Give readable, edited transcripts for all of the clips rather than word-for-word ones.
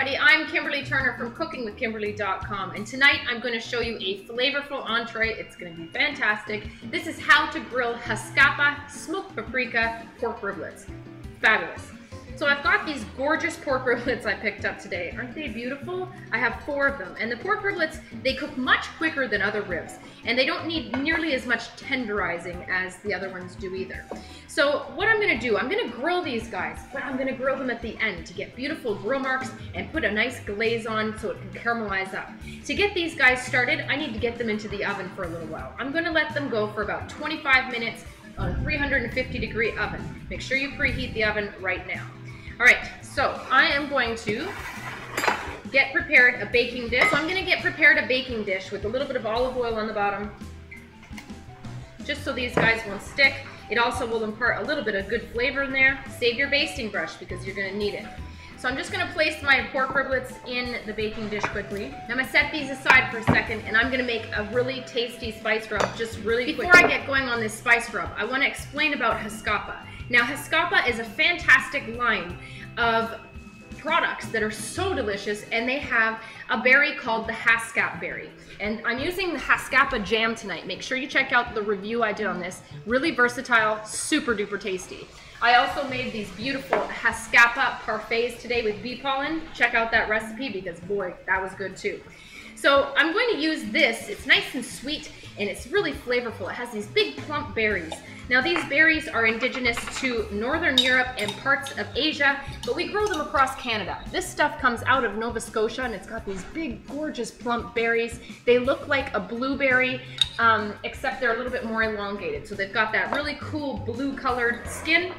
everybody, I'm Kimberly Turner from cookingwithkimberly.com, and tonight I'm going to show you a flavorful entree. It's going to be fantastic. This is how to grill Haskapa smoked paprika pork riblets. Fabulous. So I've got these gorgeous pork riblets I picked up today. Aren't they beautiful? I have 4 of them, and the pork riblets, they cook much quicker than other ribs, and they don't need nearly as much tenderizing as the other ones do either. So what I'm gonna do, I'm gonna grill these guys, but I'm gonna grill them at the end to get beautiful grill marks and put a nice glaze on so it can caramelize up. To get these guys started, I need to get them into the oven for a little while. I'm gonna let them go for about 25 minutes on a 350-degree oven. Make sure you preheat the oven right now. All right, so I am going to get prepared a baking dish. So I'm gonna get prepared a baking dish with a little bit of olive oil on the bottom, just so these guys won't stick. It also will impart a little bit of good flavor in there. Save your basting brush because you're gonna need it. So I'm just gonna place my pork riblets in the baking dish quickly. I'm gonna set these aside for a second, and I'm gonna make a really tasty spice rub just really quick. Before I get going on this spice rub, I wanna explain about Haskapa. Now, Haskapa is a fantastic line of products that are so delicious, and they have a berry called the Haskap berry. And I'm using the Haskapa jam tonight. Make sure you check out the review I did on this. Really versatile, super duper tasty. I also made these beautiful Haskapa parfaits today with bee pollen. Check out that recipe because boy, that was good too. So I'm going to use this. It's nice and sweet, and it's really flavorful. It has these big plump berries. Now these berries are indigenous to Northern Europe and parts of Asia, but we grow them across Canada. This stuff comes out of Nova Scotia, and it's got these big, gorgeous plump berries. They look like a blueberry, except they're a little bit more elongated. So they've got that really cool blue-colored skin.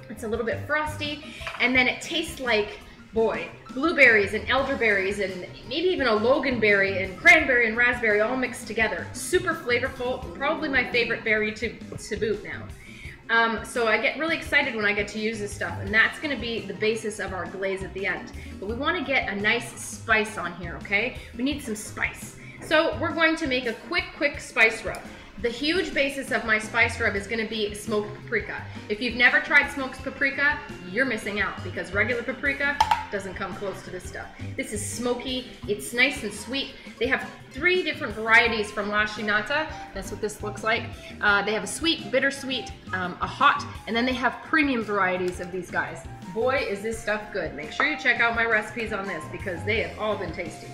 It's a little bit frosty, and then it tastes like, boy, blueberries and elderberries and maybe even a loganberry and cranberry and raspberry all mixed together. Super flavorful, probably my favorite berry to boot now. So I get really excited when I get to use this stuff, and that's gonna be the basis of our glaze at the end. But we wanna get a nice spice on here, okay? We need some spice. So we're going to make a quick spice rub. The huge basis of my spice rub is going to be smoked paprika. If you've never tried smoked paprika, you're missing out because regular paprika doesn't come close to this stuff. This is smoky, it's nice and sweet. They have 3 different varieties from La Chinata. That's what this looks like. They have a sweet, bittersweet, a hot, and then they have premium varieties of these guys. Boy, is this stuff good. Make sure you check out my recipes on this because they have all been tasty.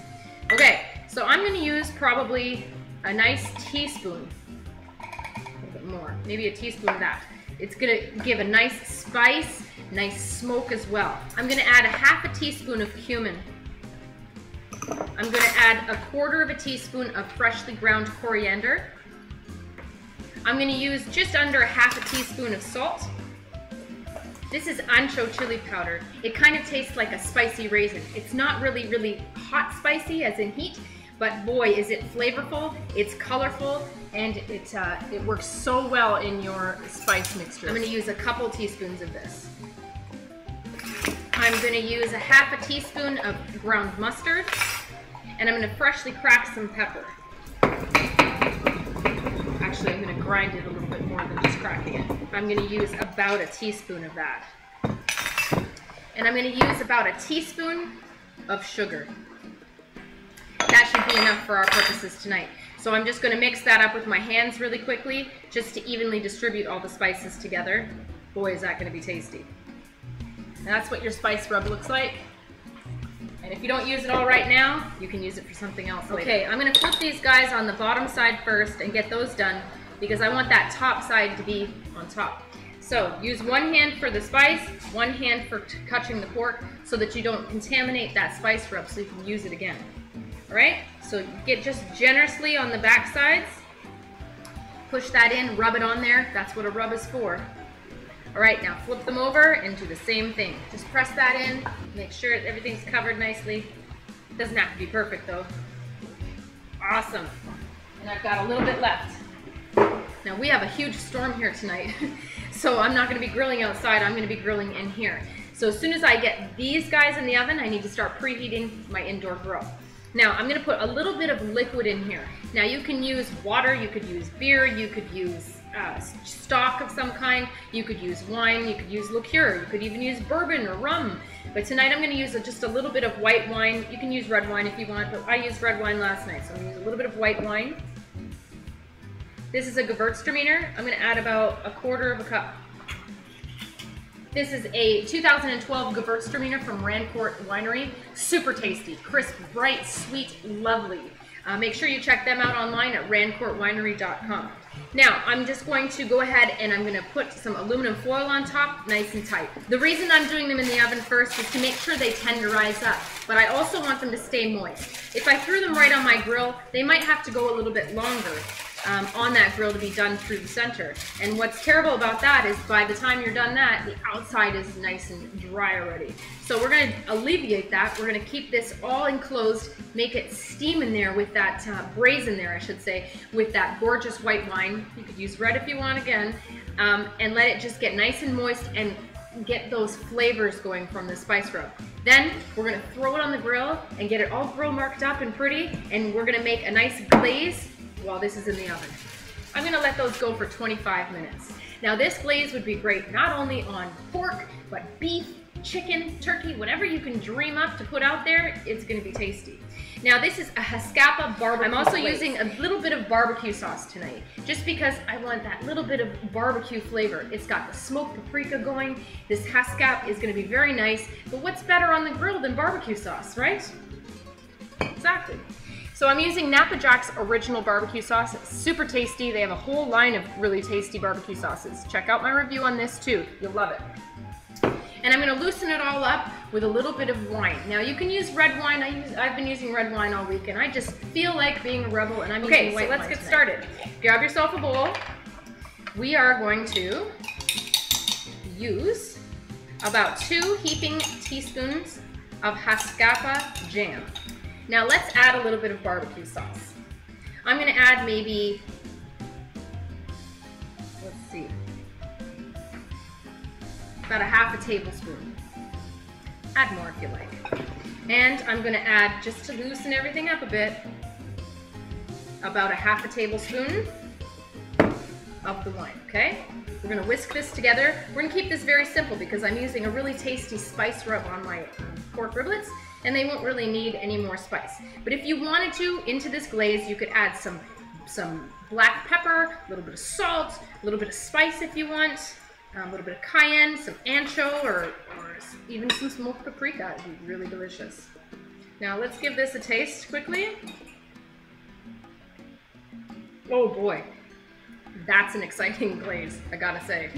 Okay, so I'm going to use probably a nice teaspoon. More, maybe a teaspoon of that. It's gonna give a nice spice, nice smoke as well. I'm gonna add a ½ teaspoon of cumin. I'm gonna add a ¼ teaspoon of freshly ground coriander. I'm gonna use just under a ½ teaspoon of salt. This is ancho chili powder. It kind of tastes like a spicy raisin. It's not really hot spicy as in heat, but boy, is it flavorful, it's colorful, and it works so well in your spice mixture. I'm gonna use a couple teaspoons of this. I'm gonna use a ½ teaspoon of ground mustard, and I'm gonna freshly crack some pepper. Actually, I'm gonna grind it a little bit more than just cracking it. I'm gonna use about a teaspoon of that. And I'm gonna use about a teaspoon of sugar. That should be enough for our purposes tonight. So I'm just going to mix that up with my hands really quickly, just to evenly distribute all the spices together. Boy, is that going to be tasty. And that's what your spice rub looks like. And if you don't use it all right now, you can use it for something else later. Okay, I'm going to flip these guys on the bottom side first and get those done, because I want that top side to be on top. So use one hand for the spice, one hand for touching the pork, so that you don't contaminate that spice rub so you can use it again. All right, so get just generously on the back sides. Push that in, rub it on there. That's what a rub is for. All right, now flip them over and do the same thing. Just press that in, make sure everything's covered nicely. It doesn't have to be perfect though. Awesome. And I've got a little bit left. Now we have a huge storm here tonight, so I'm not gonna be grilling outside, I'm gonna be grilling in here. So as soon as I get these guys in the oven, I need to start preheating my indoor grill. Now I'm going to put a little bit of liquid in here. Now you can use water, you could use beer, you could use stock of some kind. You could use wine, you could use liqueur, you could even use bourbon or rum. But tonight I'm going to use just a little bit of white wine. You can use red wine if you want, but I used red wine last night, so I'm going to use a little bit of white wine. This is a Gewürztraminer. I'm going to add about 1/4 cup. This is a 2012 Gewürztraminer from Rancourt Winery. Super tasty, crisp, bright, sweet, lovely. Make sure you check them out online at rancourtwinery.com. Now, I'm just going to go ahead and I'm going to put some aluminum foil on top, nice and tight. The reason I'm doing them in the oven first is to make sure they tenderize up, but I also want them to stay moist. If I threw them right on my grill, they might have to go a little bit longer on that grill to be done through the center. And what's terrible about that is by the time you're done that, the outside is nice and dry already. So we're going to alleviate that. We're going to keep this all enclosed, make it steam in there with that, braise in there, I should say, with that gorgeous white wine. You could use red if you want again, and let it just get nice and moist and get those flavors going from the spice rub. Then we're going to throw it on the grill and get it all grill marked up and pretty, and we're going to make a nice glaze while this is in the oven. I'm going to let those go for 25 minutes. Now this glaze would be great not only on pork, but beef, chicken, turkey, whatever you can dream up to put out there, it's going to be tasty. Now this is a Haskapa barbecue. I'm also using a little bit of barbecue sauce tonight, just because I want that little bit of barbecue flavor. It's got the smoked paprika going. This Haskap is going to be very nice, but what's better on the grill than barbecue sauce, right? Exactly. So I'm using Napa Jack's original barbecue sauce. It's super tasty. They have a whole line of really tasty barbecue sauces. Check out my review on this too. You'll love it. And I'm going to loosen it all up with a little bit of wine. Now you can use red wine. I've been using red wine all week, and I just feel like being a rebel, and I'm using white wine. Okay, so let's get started. Grab yourself a bowl. We are going to use about 2 heaping teaspoons of Haskapa jam. Now let's add a little bit of barbecue sauce. I'm going to add maybe, let's see, about 1/2 tablespoon. Add more if you like. And I'm going to add, just to loosen everything up a bit, about 1/2 tablespoon of the wine, okay? We're going to whisk this together. We're going to keep this very simple because I'm using a really tasty spice rub on my pork riblets, and they won't really need any more spice. But if you wanted to, into this glaze, you could add some black pepper, a little bit of salt, a little bit of spice if you want, a little bit of cayenne, some ancho, or even some smoked paprika. It would be really delicious. Now let's give this a taste quickly. Oh boy, that's an exciting glaze, I gotta say.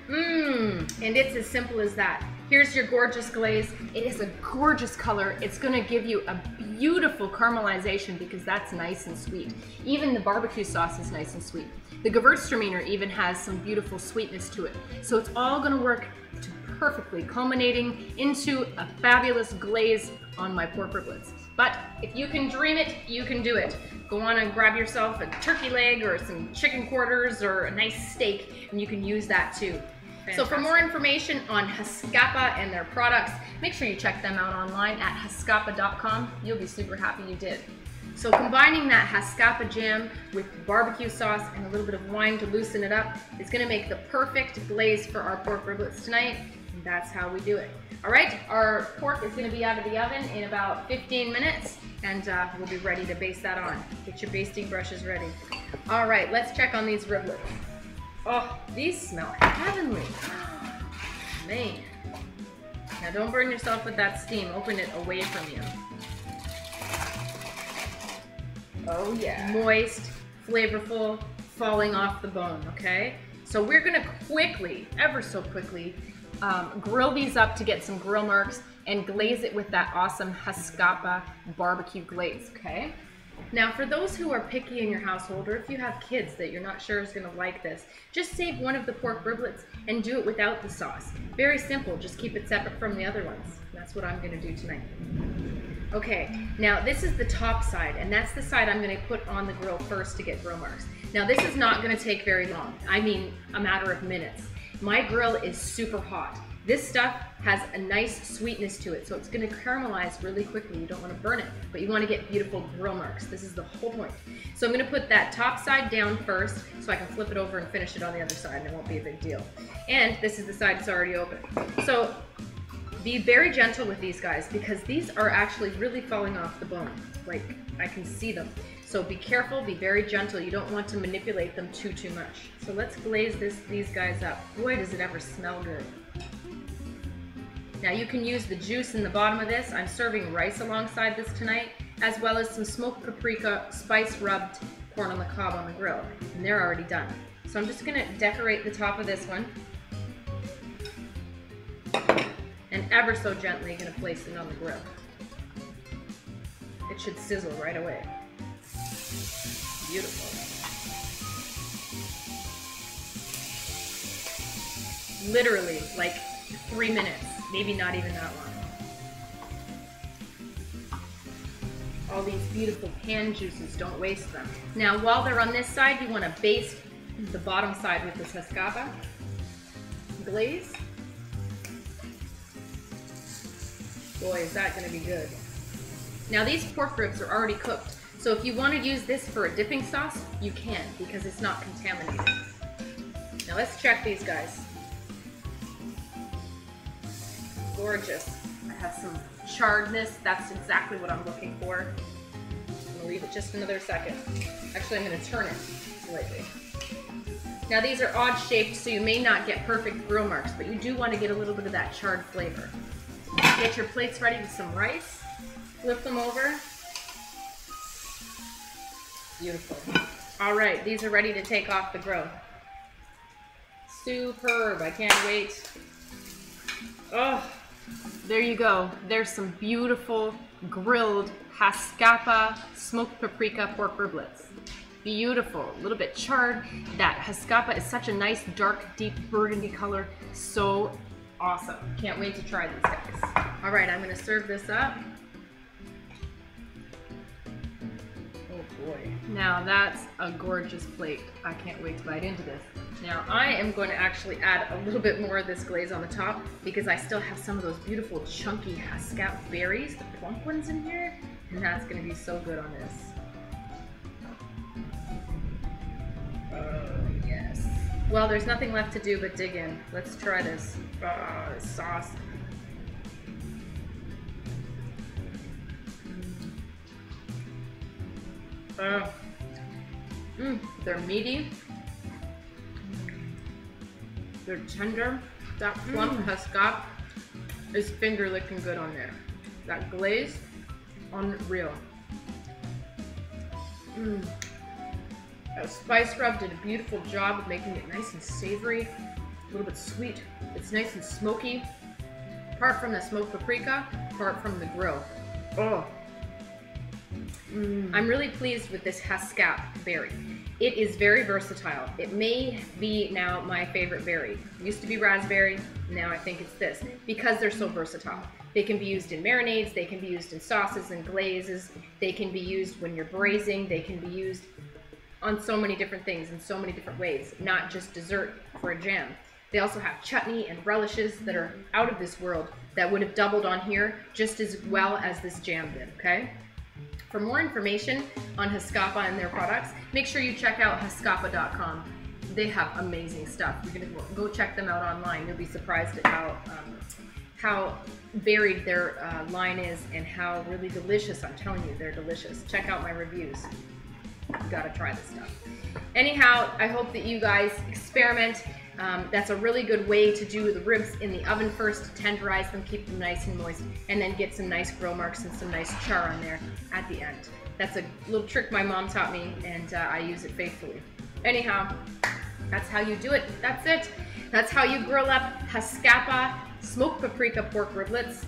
And it's as simple as that. Here's your gorgeous glaze. It is a gorgeous color. It's gonna give you a beautiful caramelization because that's nice and sweet. Even the barbecue sauce is nice and sweet. The Gewürztraminer even has some beautiful sweetness to it. So it's all gonna work perfectly, culminating into a fabulous glaze on my pork riblets. But if you can dream it, you can do it. Go on and grab yourself a turkey leg or some chicken quarters or a nice steak, and you can use that too. Fantastic. So for more information on Haskapa and their products, make sure you check them out online at haskapa.com. You'll be super happy you did. So combining that Haskapa jam with barbecue sauce and a little bit of wine to loosen it up is going to make the perfect glaze for our pork riblets tonight, and that's how we do it. All right, our pork is going to be out of the oven in about 15 minutes, and we'll be ready to baste that on. Get your basting brushes ready. All right, let's check on these riblets. Oh, these smell heavenly. Man. Now don't burn yourself with that steam. Open it away from you. Oh yeah. Moist, flavorful, falling off the bone, okay? So we're gonna quickly, ever so quickly, grill these up to get some grill marks and glaze it with that awesome Haskapa barbecue glaze, okay? Now for those who are picky in your household, or if you have kids that you're not sure is gonna like this, just save one of the pork riblets and do it without the sauce. Very simple, just keep it separate from the other ones. That's what I'm gonna do tonight. Okay, now this is the top side, and that's the side I'm gonna put on the grill first to get grill marks. Now this is not gonna take very long. I mean, a matter of minutes. My grill is super hot, This stuff has a nice sweetness to it, so it's gonna caramelize really quickly. You don't wanna burn it, but you wanna get beautiful grill marks. This is the whole point. So I'm gonna put that top side down first so I can flip it over and finish it on the other side, and it won't be a big deal. And this is the side that's already open. So be very gentle with these guys because these are actually really falling off the bone. Like, I can see them. So be careful, be very gentle. You don't want to manipulate them too much. So let's glaze these guys up. Boy, does it ever smell good. Now you can use the juice in the bottom of this. I'm serving rice alongside this tonight, as well as some smoked paprika, spice rubbed corn on the cob on the grill. And they're already done. So I'm just gonna decorate the top of this one. And ever so gently gonna place it on the grill. It should sizzle right away. Beautiful. Literally like 3 minutes, maybe not even that long. All these beautiful pan juices, don't waste them. Now while they're on this side, you want to baste the bottom side with this Haskapa glaze. Boy, is that going to be good. Now these pork ribs are already cooked, so if you want to use this for a dipping sauce, you can, because it's not contaminated. Now let's check these guys. Gorgeous. I have some charredness. That's exactly what I'm looking for. I'm gonna leave it just another second. Actually, I'm gonna turn it slightly. Now these are odd shaped, so you may not get perfect grill marks, but you do want to get a little bit of that charred flavor. Get your plates ready with some rice. Flip them over. Beautiful. All right, these are ready to take off the grill. Superb, I can't wait. Oh, there you go. There's some beautiful grilled Haskapa smoked paprika pork riblets. Beautiful, a little bit charred. That Haskapa is such a nice, dark, deep burgundy color. So awesome. Can't wait to try these guys. All right, I'm gonna serve this up. Oh boy. Now that's a gorgeous plate. I can't wait to bite into this. Now I am going to actually add a little bit more of this glaze on the top because I still have some of those beautiful chunky Haskap berries, the plump ones in here, and that's going to be so good on this. Oh yes. Well, there's nothing left to do but dig in. Let's try this. This sauce. They're meaty. They're tender. That plump Haskap is finger licking good on there. That glaze, unreal. That spice rub did a beautiful job of making it nice and savory, a little bit sweet. It's nice and smoky. Apart from the smoked paprika, apart from the grill. Oh. I'm really pleased with this Haskap berry. It is very versatile. It may be now my favorite berry. It used to be raspberry, now I think it's this, because they're so versatile. They can be used in marinades, they can be used in sauces and glazes, they can be used when you're braising, they can be used on so many different things in so many different ways, not just dessert for a jam. They also have chutney and relishes that are out of this world that would have doubled on here just as well as this jam did, okay? For more information on Haskapa and their products, make sure you check out Haskapa.com. They have amazing stuff. You're gonna go check them out online. You'll be surprised at how varied their line is and how really delicious. I'm telling you, they're delicious. Check out my reviews. You gotta try this stuff. Anyhow, I hope that you guys experiment. That's a really good way to do the ribs in the oven first, to tenderize them, keep them nice and moist, and then get some nice grill marks and some nice char on there at the end. That's a little trick my mom taught me, and I use it faithfully. Anyhow, that's how you do it. That's it. That's how you grill up Haskapa smoked paprika pork riblets.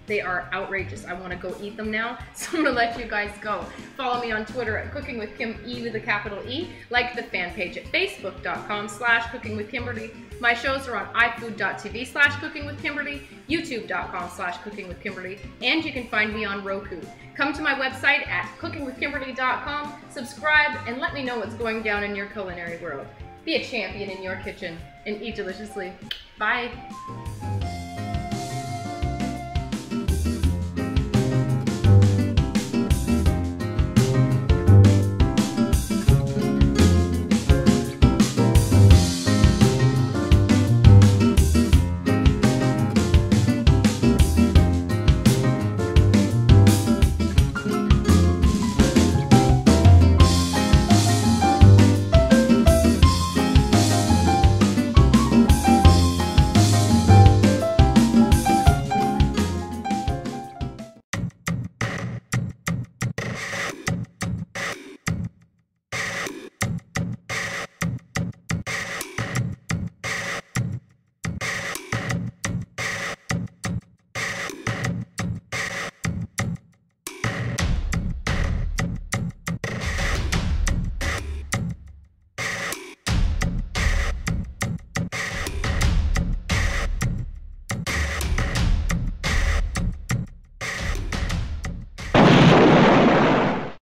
They are outrageous. I want to go eat them now, so I'm going to let you guys go. Follow me on Twitter at Cooking with Kim, E with a capital E. Like the fan page at facebook.com/cookingwithkimberly. My shows are on ifood.tv/cookingwithkimberly, youtube.com/cookingwithkimberly, and you can find me on Roku. Come to my website at cookingwithkimberly.com, subscribe, and let me know what's going down in your culinary world. Be a champion in your kitchen and eat deliciously. Bye.